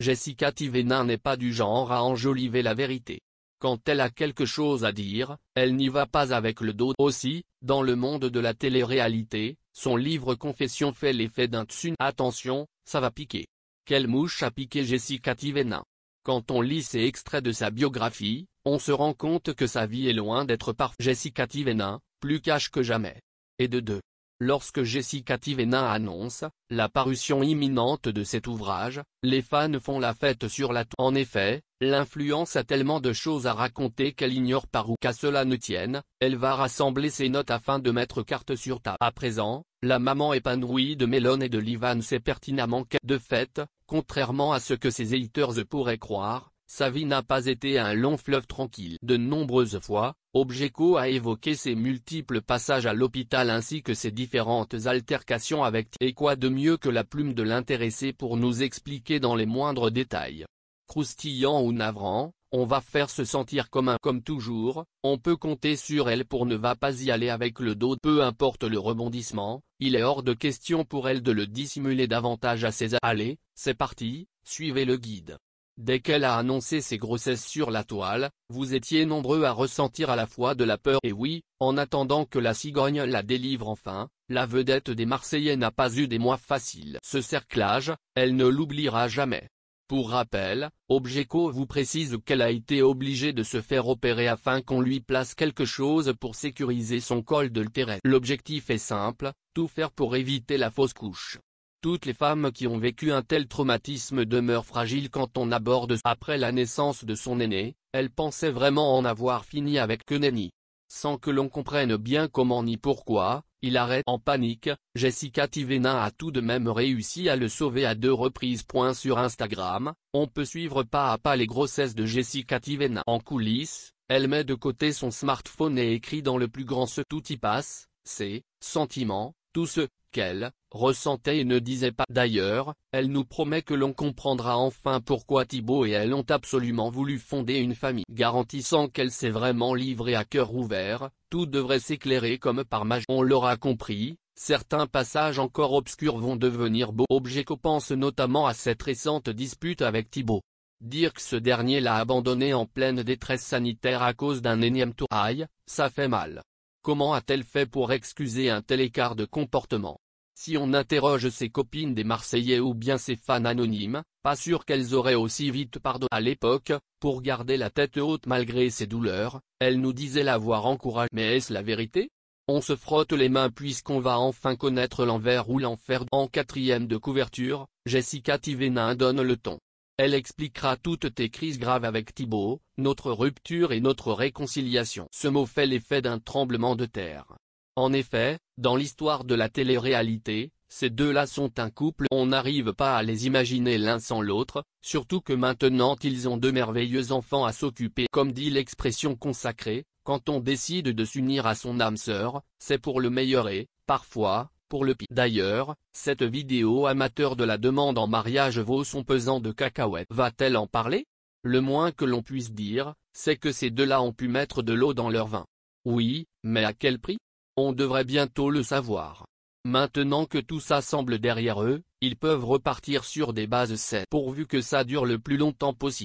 Jessica Tivenin n'est pas du genre à enjoliver la vérité. Quand elle a quelque chose à dire, elle n'y va pas avec le dos. Aussi, dans le monde de la télé-réalité, son livre Confession fait l'effet d'un tsunami. Attention, ça va piquer. Quelle mouche a piqué Jessica Tivenin? Quand on lit ces extraits de sa biographie, on se rend compte que sa vie est loin d'être parfaite. Jessica Tivenin, plus cash que jamais. Et de deux. Lorsque Jessica Tivenin annonce la parution imminente de cet ouvrage, les fans font la fête sur la toile. En effet, l'influence a tellement de choses à raconter qu'elle ignore par où. Qu'à cela ne tienne, elle va rassembler ses notes afin de mettre carte sur table. À présent, la maman épanouie de Mélone et de Livan sait pertinemment que, de fait, contrairement à ce que ses haters pourraient croire, sa vie n'a pas été un long fleuve tranquille. De nombreuses fois, Objeco a évoqué ses multiples passages à l'hôpital ainsi que ses différentes altercations avec. Et quoi de mieux que la plume de l'intéressé pour nous expliquer dans les moindres détails. Croustillant ou navrant, on va faire se sentir comme toujours, on peut compter sur elle pour ne pas y aller avec le dos. Peu importe le rebondissement, il est hors de question pour elle de le dissimuler davantage à ses. Allez, c'est parti, suivez le guide. Dès qu'elle a annoncé ses grossesses sur la toile, vous étiez nombreux à ressentir à la fois de la peur et oui, en attendant que la cigogne la délivre enfin, la vedette des Marseillais n'a pas eu des mois faciles. Ce cerclage, elle ne l'oubliera jamais. Pour rappel, Objeco vous précise qu'elle a été obligée de se faire opérer afin qu'on lui place quelque chose pour sécuriser son col de l'utérus. L'objectif est simple, tout faire pour éviter la fausse couche. Toutes les femmes qui ont vécu un tel traumatisme demeurent fragiles quand on aborde. Après la naissance de son aîné, elle pensait vraiment en avoir fini avec que nenni. Sans que l'on comprenne bien comment ni pourquoi, il arrête. En panique, Jessica Tivenin a tout de même réussi à le sauver à 2 reprises. Sur Instagram, on peut suivre pas à pas les grossesses de Jessica Tivenin. En coulisses, elle met de côté son smartphone et écrit dans le plus grand tout y passe, ses sentiments, tout ce qu'elle ressentait et ne disait pas. D'ailleurs, elle nous promet que l'on comprendra enfin pourquoi Thibaut et elle ont absolument voulu fonder une famille. Garantissant qu'elle s'est vraiment livrée à cœur ouvert, tout devrait s'éclairer comme par magie. On l'aura compris, certains passages encore obscurs vont devenir beaux. Objeco pense notamment à cette récente dispute avec Thibaut. Dire que ce dernier l'a abandonné en pleine détresse sanitaire à cause d'un énième tour. Aïe, ça fait mal. Comment a-t-elle fait pour excuser un tel écart de comportement? Si on interroge ses copines des Marseillais ou bien ses fans anonymes, pas sûr qu'elles auraient aussi vite pardonné. À l'époque, pour garder la tête haute malgré ses douleurs, elle nous disait l'avoir encouragé. Mais est-ce la vérité? On se frotte les mains puisqu'on va enfin connaître l'envers ou l'enfer. En 4e de couverture, Jessica Tivenin donne le ton. Elle expliquera toutes tes crises graves avec Thibaut, notre rupture et notre réconciliation. Ce mot fait l'effet d'un tremblement de terre. En effet, dans l'histoire de la télé-réalité, ces deux-là sont un couple. On n'arrive pas à les imaginer l'un sans l'autre, surtout que maintenant ils ont 2 merveilleux enfants à s'occuper. Comme dit l'expression consacrée, quand on décide de s'unir à son âme sœur, c'est pour le meilleur et, parfois, pour le pire. D'ailleurs, cette vidéo amateur de la demande en mariage vaut son pesant de cacahuètes. Va-t-elle en parler? Le moins que l'on puisse dire, c'est que ces deux-là ont pu mettre de l'eau dans leur vin. Oui, mais à quel prix? On devrait bientôt le savoir. Maintenant que tout ça semble derrière eux, ils peuvent repartir sur des bases saines. Pourvu que ça dure le plus longtemps possible.